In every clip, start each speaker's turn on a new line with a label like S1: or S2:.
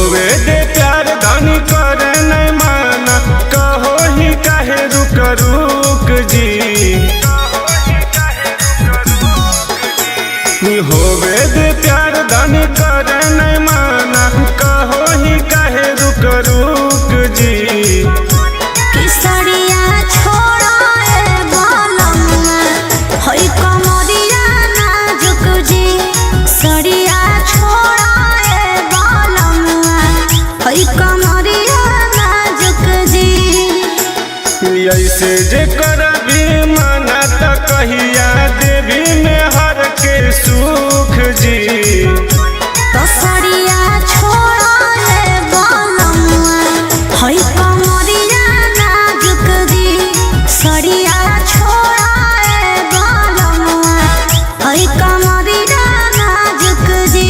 S1: होवे दे प्यार धनी करे नहीं माना, कहो ही काहे रुक रुक जी। होवे दे प्यार धनी करे नहीं माना, कहो ही काहे रुक रुक जी।
S2: किसरिया छोड़ा ए बालमुआ, होई कमरिया नाजुक जी। सरिया छोड़ा ए बालमुआ, होई कमरिया नाजुक जी।
S1: ऐसे जे कर भी माना त कहिया देवी में हर के सुख जी।
S2: सरिया छोड़ा ए बालमुआ, होई कमरिया नाजुक जी। सरिया छोड़ा ए बालमुआ, होई कमरिया नाजुक जी।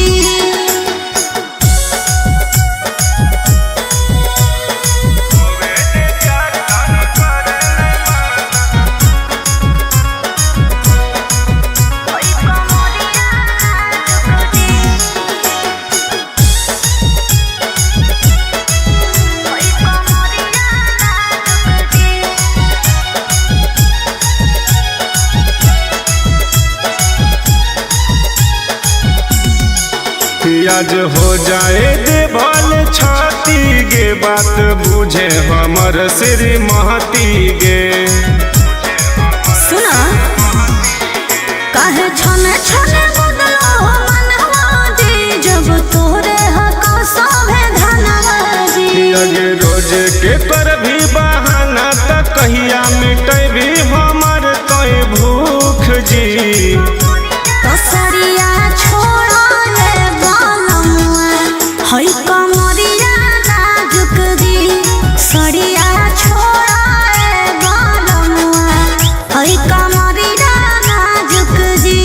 S1: आज हो जाए दे भल छाती गे, बात बुझे हमर श्रीमती गे।
S2: सुना काहे छने छने बदलो मनवा जी, जब तोरे हक सभे धनवा जी।
S1: अगे रोज के कर भी बहाना त कहिया मिटे भी हमर तोय भूख जी।
S2: सरिया छोड़ा ए बालमुआ, होई कमरिया नाजुक जी। सरिया छोड़ा ए बालमुआ, होई कमरिया नाजुक जी।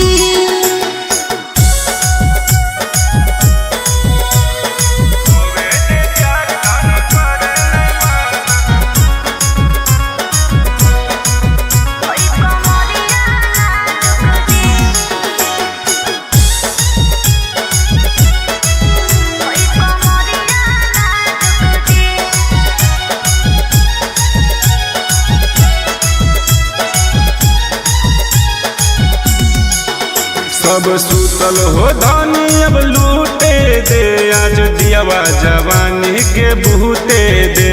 S1: सब सुतल हो धानी अब लूटे दे, आज दियावा जवानी के बूते दे।